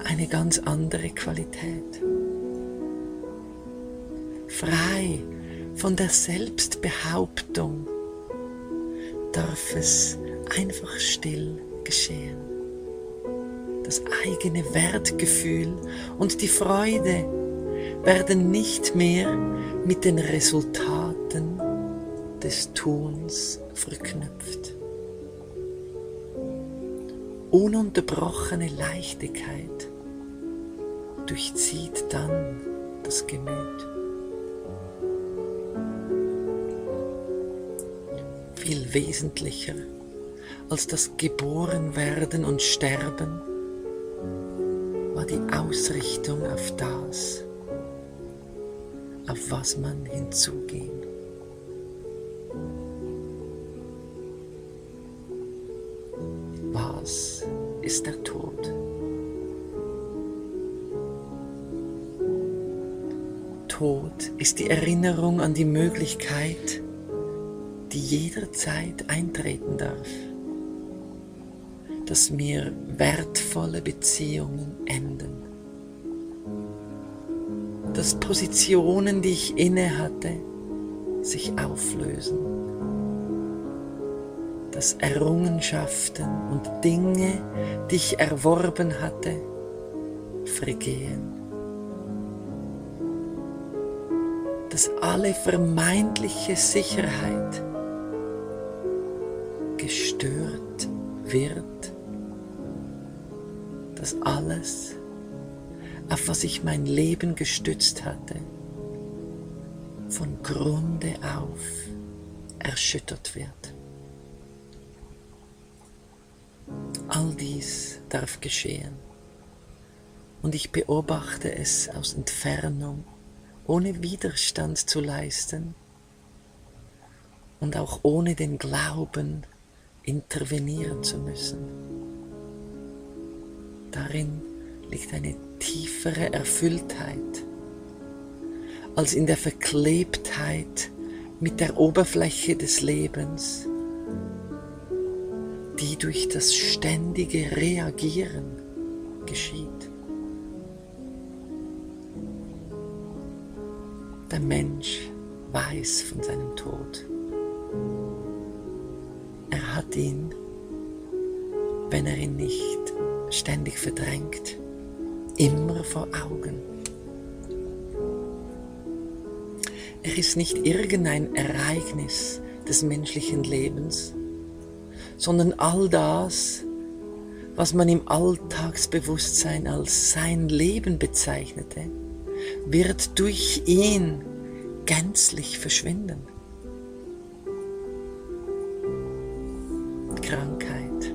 [SPEAKER 1] eine ganz andere Qualität. Frei von der Selbstbehauptung darf es einfach still geschehen. Das eigene Wertgefühl und die Freude werden nicht mehr mit den Resultaten des Tuns verknüpft. Ununterbrochene Leichtigkeit durchzieht dann das Gemüt. Viel wesentlicher als das Geborenwerden und Sterben war die Ausrichtung auf das, auf was man hinzugehen. Was ist der Tod? Tod ist die Erinnerung an die Möglichkeit, die jederzeit eintreten darf, dass mir wertvolle Beziehungen enden, dass Positionen, die ich inne hatte, sich auflösen, dass Errungenschaften und Dinge, die ich erworben hatte, vergehen, dass alle vermeintliche Sicherheit gestört wird, dass alles, auf was ich mein Leben gestützt hatte, von Grunde auf erschüttert wird. All dies darf geschehen und ich beobachte es aus Entfernung, ohne Widerstand zu leisten und auch ohne den Glauben intervenieren zu müssen. Darin liegt eine tiefere Erfülltheit als in der Verklebtheit mit der Oberfläche des Lebens, die durch das ständige Reagieren geschieht. Der Mensch weiß von seinem Tod. Er hat ihn, wenn er ihn nicht ständig verdrängt, immer vor Augen. Er ist nicht irgendein Ereignis des menschlichen Lebens, sondern all das, was man im Alltagsbewusstsein als sein Leben bezeichnete, wird durch ihn gänzlich verschwinden. Krankheit,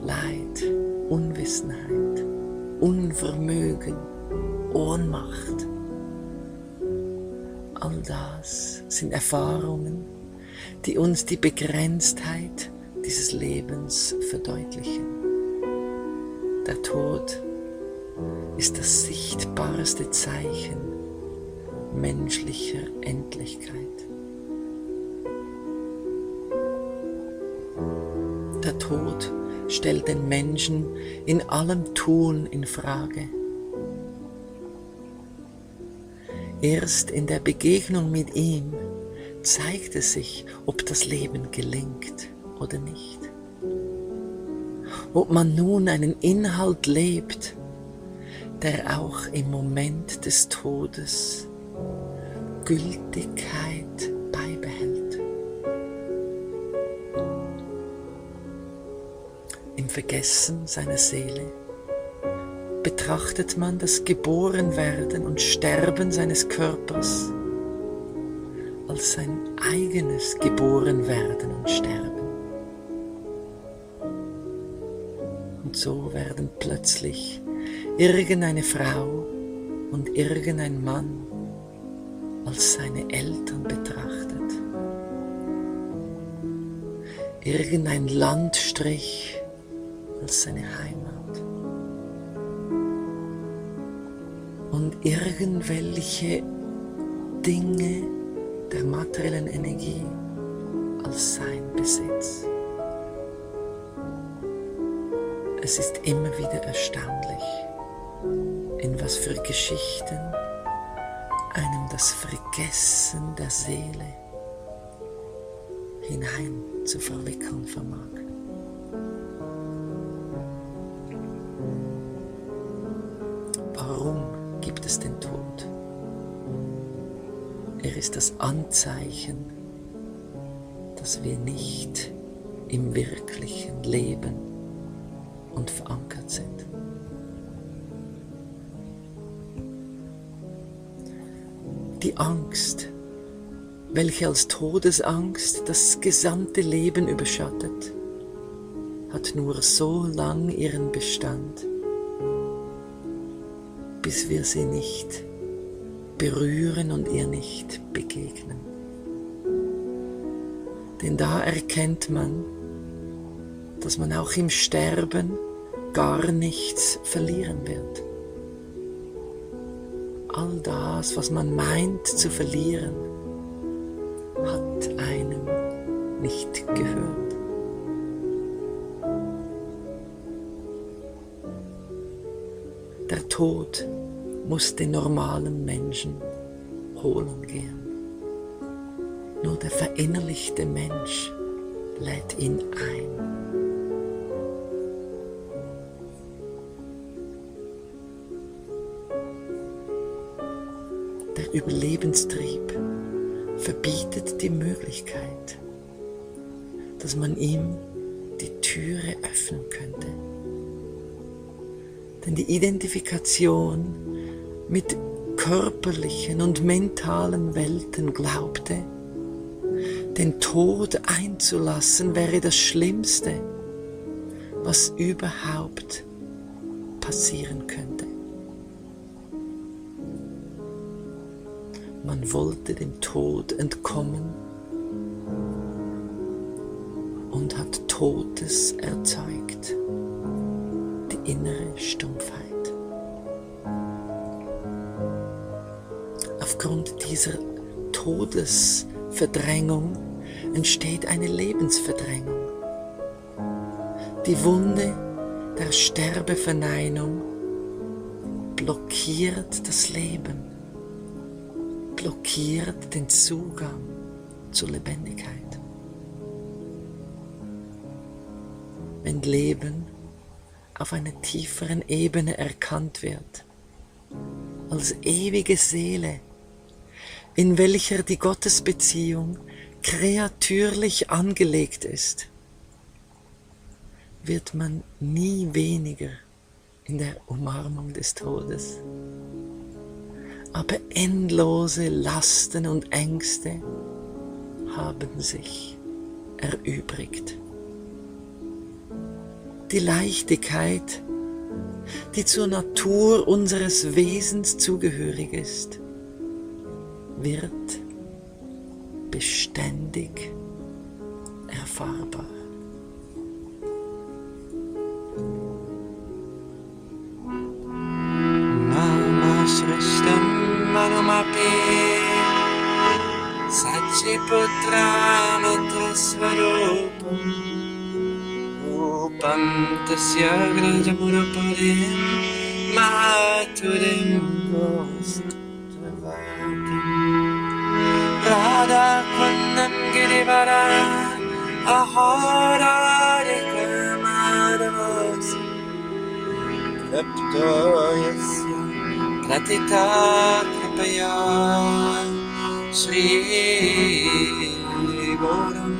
[SPEAKER 1] Leid, Unwissenheit, Unvermögen, Ohnmacht. All das sind Erfahrungen, die uns die Begrenztheit dieses Lebens verdeutlichen. Der Tod ist das sichtbarste Zeichen menschlicher Endlichkeit. Der Tod stellt den Menschen in allem Tun in Frage. Erst in der Begegnung mit ihm zeigt es sich, ob das Leben gelingt oder nicht. Ob man nun einen Inhalt lebt, der auch im Moment des Todes Gültigkeit beibehält. Im Vergessen seiner Seele betrachtet man das Geborenwerden und Sterben seines Körpers als sein eigenes Geborenwerden und Sterben. Und so werden plötzlich irgendeine Frau und irgendein Mann als seine Eltern betrachtet. Irgendein Landstrich als seine Heimat. Und irgendwelche Dinge der materiellen Energie als sein Besitz. Es ist immer wieder erstaunlich, in was für Geschichten einem das Vergessen der Seele hinein zu verwickeln vermag. Warum gibt es den Tod? Er ist das Anzeichen, dass wir nicht im wirklichen Leben und verankert sind. Die Angst, welche als Todesangst das gesamte Leben überschattet, hat nur so lang ihren Bestand, bis wir sie nicht berühren und ihr nicht begegnen. Denn da erkennt man, dass man auch im Sterben gar nichts verlieren wird. All das, was man meint zu verlieren, hat einem nicht gehört. Der Tod muss den normalen Menschen holen gehen. Nur der verinnerlichte Mensch lädt ihn ein. Der Überlebenstrieb verbietet die Möglichkeit, dass man ihm die Türe öffnen könnte. Denn die Identifikation mit körperlichen und mentalen Welten glaubte, den Tod einzulassen wäre das Schlimmste, was überhaupt passieren könnte. Man wollte dem Tod entkommen und hat Totes erzeugt, die innere Stumpfheit. Aufgrund dieser Todesverdrängung entsteht eine Lebensverdrängung. Die Wunde der Sterbeverneinung blockiert das Leben, blockiert den Zugang zur Lebendigkeit. Wenn Leben auf einer tieferen Ebene erkannt wird, als ewige Seele, in welcher die Gottesbeziehung kreatürlich angelegt ist, wird man nie weniger in der Umarmung des Todes. Aber endlose Lasten und Ängste haben sich erübrigt. Die Leichtigkeit die zur Natur unseres Wesens zugehörig ist, wird beständig erfahrbar. Namashrishtam Manumapi Satchiputram Atrasvarupam Upam Tasya Grajamunaparim Maturim Gostvavatam Radha Kundam Girivaram Ahorarika Madhavasi Kripto Yasya Pratita Kripaya Shri Gurum